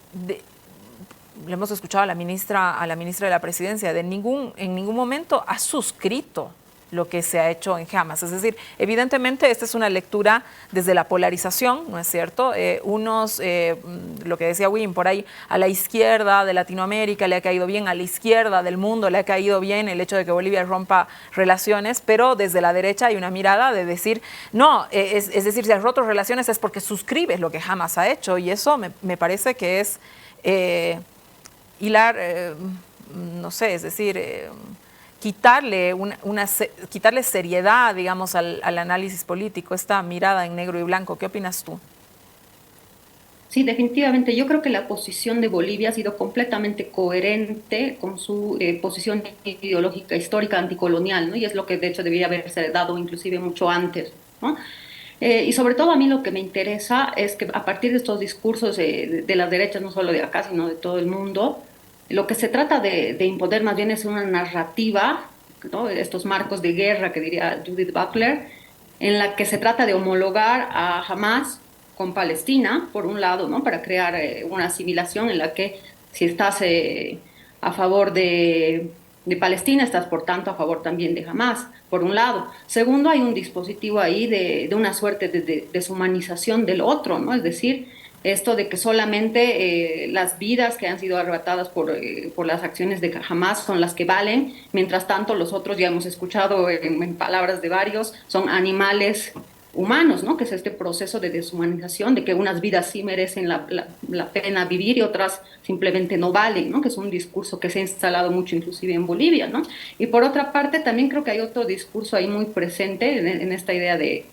hemos escuchado a la ministra de la Presidencia, en ningún momento ha suscrito lo que se ha hecho en Hamas. Es decir, evidentemente esta es una lectura desde la polarización, ¿no es cierto? Lo que decía Wim por ahí, a la izquierda de Latinoamérica le ha caído bien, a la izquierda del mundo le ha caído bien el hecho de que Bolivia rompa relaciones, pero desde la derecha hay una mirada de decir, no, es decir, si has roto relaciones es porque suscribes lo que Hamas ha hecho, y eso me parece que es hilar, no sé, es decir, quitarle seriedad, digamos, al análisis político, esta mirada en negro y blanco. ¿Qué opinas tú? Sí, definitivamente. Yo creo que la posición de Bolivia ha sido completamente coherente con su posición ideológica histórica anticolonial, ¿no? Y es lo que de hecho debería haberse dado inclusive mucho antes, ¿no? Y sobre todo a mí lo que me interesa es que a partir de estos discursos de las derechas, no solo de acá, sino de todo el mundo, lo que se trata de imponer más bien es una narrativa, ¿no? Estos marcos de guerra que diría Judith Butler, en la que se trata de homologar a Hamas con Palestina, por un lado, ¿no? Para crear una asimilación en la que si estás a favor de Palestina, estás por tanto a favor también de Hamas, por un lado. Segundo, hay un dispositivo ahí de una suerte de deshumanización del otro, ¿no? Es decir, esto de que solamente las vidas que han sido arrebatadas por las acciones de Hamas son las que valen, mientras tanto los otros, ya hemos escuchado en palabras de varios, son animales humanos, ¿no? Que es este proceso de deshumanización, de que unas vidas sí merecen la pena vivir y otras simplemente no valen, ¿no? Que es un discurso que se ha instalado mucho inclusive en Bolivia, ¿no? Y por otra parte también creo que hay otro discurso ahí muy presente en esta idea de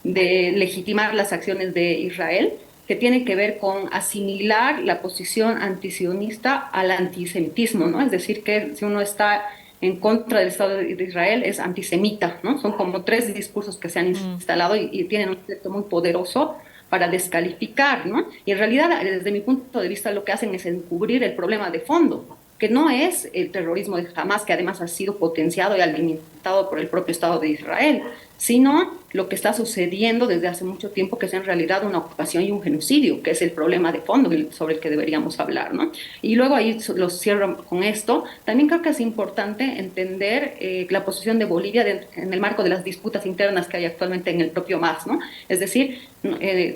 legitimar las acciones de Israel, que tiene que ver con asimilar la posición antisionista al antisemitismo, ¿no? Es decir, que si uno está en contra del Estado de Israel es antisemita, ¿no? Son como tres discursos que se han instalado y tienen un efecto muy poderoso para descalificar, ¿no? Y en realidad, desde mi punto de vista, lo que hacen es encubrir el problema de fondo, que no es el terrorismo de Hamas, que además ha sido potenciado y alimentado por el propio Estado de Israel, sino lo que está sucediendo desde hace mucho tiempo, que es en realidad una ocupación y un genocidio, que es el problema de fondo sobre el que deberíamos hablar, ¿no? Y luego ahí lo cierro con esto. También creo que es importante entender la posición de Bolivia en el marco de las disputas internas que hay actualmente en el propio MAS, ¿no? Es decir,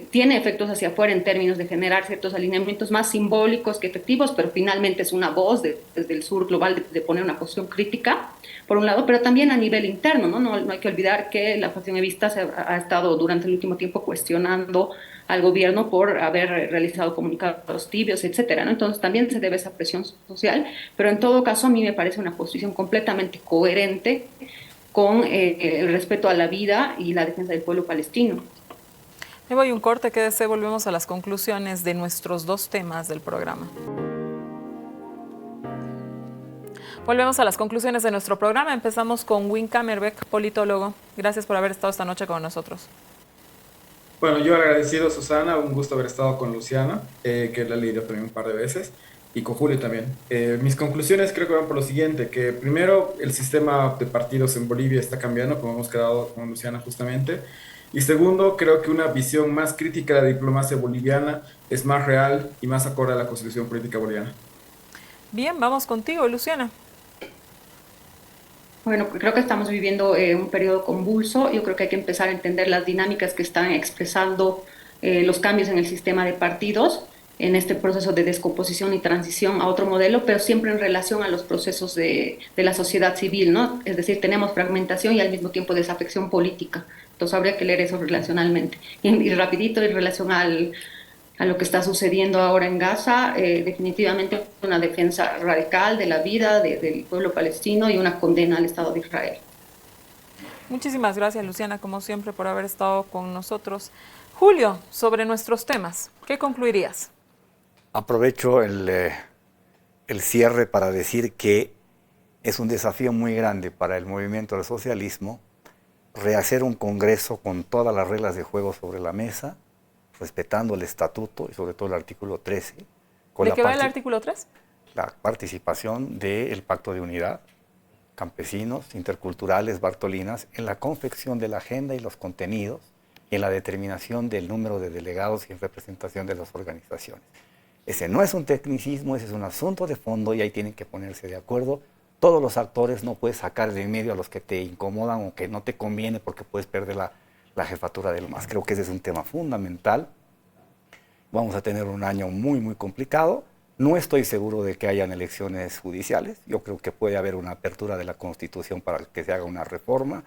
tiene efectos hacia afuera en términos de generar ciertos alineamientos más simbólicos que efectivos, pero finalmente es una voz desde el sur global de poner una posición crítica, por un lado, pero también a nivel interno, ¿no? No hay que olvidar que la facción evista ha estado durante el último tiempo cuestionando al gobierno por haber realizado comunicados tibios, etcétera, ¿no? Entonces también se debe esa presión social, pero en todo caso a mí me parece una posición completamente coherente con el respeto a la vida y la defensa del pueblo palestino. Me voy un corte, quédese, volvemos a las conclusiones de nuestros dos temas del programa. Volvemos a las conclusiones de nuestro programa. Empezamos con Wim Kamerbeek, politólogo. Gracias por haber estado esta noche con nosotros. Bueno, yo agradecido, Susana, un gusto haber estado con Luciana, que la he leído también un par de veces, y con Julio también. Mis conclusiones creo que van por lo siguiente, que primero el sistema de partidos en Bolivia está cambiando, como hemos quedado con Luciana justamente, y segundo, creo que una visión más crítica de la diplomacia boliviana es más real y más acorde a la constitución política boliviana. Bien, vamos contigo, Luciana. Bueno, creo que estamos viviendo un periodo convulso. Yo creo que hay que empezar a entender las dinámicas que están expresando los cambios en el sistema de partidos, en este proceso de descomposición y transición a otro modelo, pero siempre en relación a los procesos de la sociedad civil, ¿no? Es decir, tenemos fragmentación y al mismo tiempo desafección política. Entonces habría que leer eso relacionalmente. Y rapidito en relación a lo que está sucediendo ahora en Gaza, definitivamente una defensa radical de la vida del pueblo palestino y una condena al Estado de Israel. Muchísimas gracias, Luciana, como siempre, por haber estado con nosotros. Julio, sobre nuestros temas, ¿qué concluirías? Aprovecho el cierre para decir que es un desafío muy grande para el movimiento del socialismo rehacer un Congreso con todas las reglas de juego sobre la mesa, respetando el estatuto y sobre todo el artículo 13. ¿De qué va el artículo 3? La participación del Pacto de Unidad, campesinos, interculturales, bartolinas, en la confección de la agenda y los contenidos, y en la determinación del número de delegados y en representación de las organizaciones. Ese no es un tecnicismo, ese es un asunto de fondo y ahí tienen que ponerse de acuerdo. Todos los actores, no puedes sacar de en medio a los que te incomodan o que no te conviene porque puedes perder la jefatura del MAS. Creo que ese es un tema fundamental. Vamos a tener un año muy, muy complicado. No estoy seguro de que hayan elecciones judiciales. Yo creo que puede haber una apertura de la Constitución para que se haga una reforma.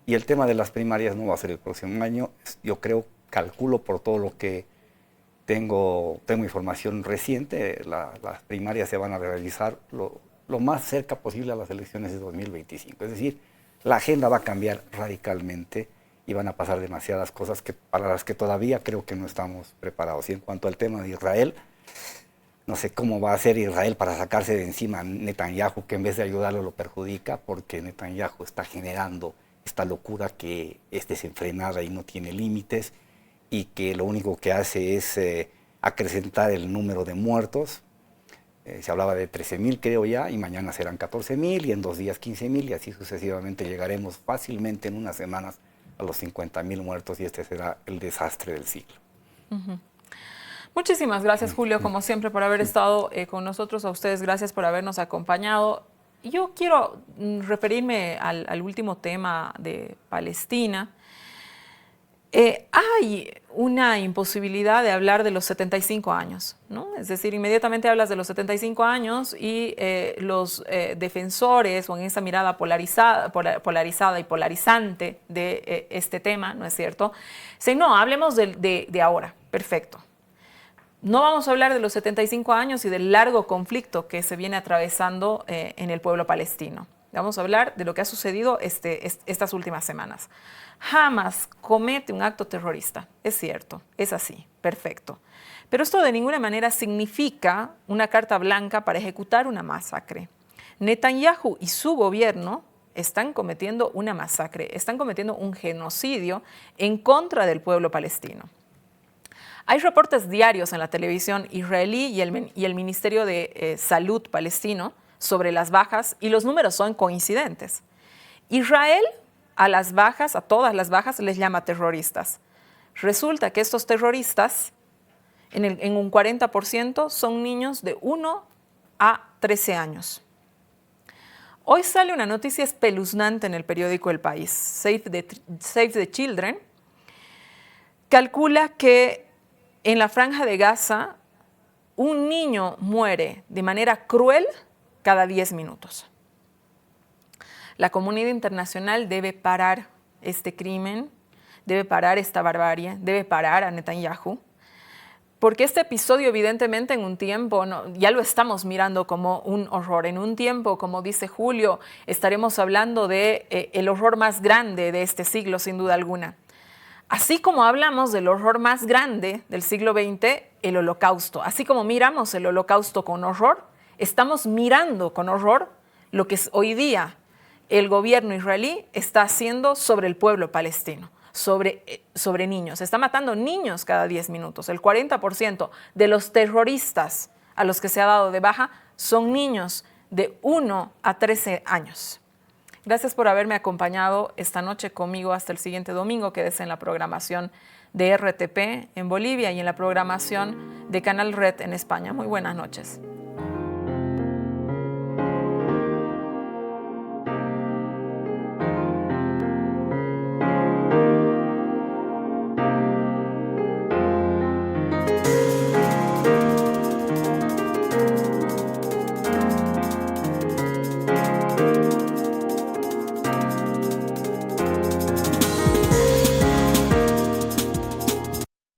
Y el tema de las primarias no va a ser el próximo año. Yo creo, calculo por todo lo que tengo información reciente, las primarias se van a realizar lo más cerca posible a las elecciones de 2025. Es decir, la agenda va a cambiar radicalmente y van a pasar demasiadas cosas para las que todavía creo que no estamos preparados. Y en cuanto al tema de Israel, no sé cómo va a hacer Israel para sacarse de encima a Netanyahu, que en vez de ayudarlo lo perjudica, porque Netanyahu está esta locura que es desenfrenada y no tiene límites y que lo único que hace es acrecentar el número de muertos. Se hablaba de 13.000 creo ya, y mañana serán 14.000 y en 2 días 15.000 y así sucesivamente llegaremos fácilmente en unas semanas a los 50.000 muertos y este será el desastre del siglo. Muchísimas gracias, Julio, como siempre, por haber estado con nosotros. A ustedes, gracias por habernos acompañado. Yo quiero referirme al último tema de Palestina. Hay una imposibilidad de hablar de los 75 años, ¿no? Es decir, inmediatamente hablas de los 75 años y los defensores, o en esa mirada polarizada y polarizante de este tema, ¿no es cierto? Dicen, no, hablemos de ahora, perfecto. No vamos a hablar de los 75 años y del largo conflicto que se viene atravesando en el pueblo palestino. Vamos a hablar de lo que ha sucedido estas últimas semanas. Hamas comete un acto terrorista, es cierto, es así, perfecto. Pero esto de ninguna manera significa una carta blanca para ejecutar una masacre. Netanyahu y su gobierno están cometiendo una masacre, están cometiendo un genocidio en contra del pueblo palestino. Hay reportes diarios en la televisión israelí y el Ministerio de Salud palestino sobre las bajas y los números son coincidentes. Israel a todas las bajas les llama terroristas. Resulta que estos terroristas, en un 40%, son niños de 1 a 13 años. Hoy sale una noticia espeluznante en el periódico El País. Save the Children calcula que en la Franja de Gaza un niño muere de manera cruel cada 10 minutos. La comunidad internacional debe parar este crimen, debe parar esta barbarie, debe parar a Netanyahu, porque este episodio evidentemente en un tiempo, ya lo estamos mirando como un horror. En un tiempo, como dice Julio, estaremos hablando de el horror más grande de este siglo, sin duda alguna. Así como hablamos del horror más grande del siglo XX, el Holocausto. Así como miramos el Holocausto con horror, estamos mirando con horror lo que es hoy día el gobierno israelí está haciendo sobre el pueblo palestino, sobre niños. Está matando niños cada 10 minutos. El 40% de los terroristas a los que se ha dado de baja son niños de 1 a 13 años. Gracias por haberme acompañado esta noche conmigo hasta el siguiente domingo. Quédese en la programación de RTP en Bolivia y en la programación de Canal Red en España. Muy buenas noches.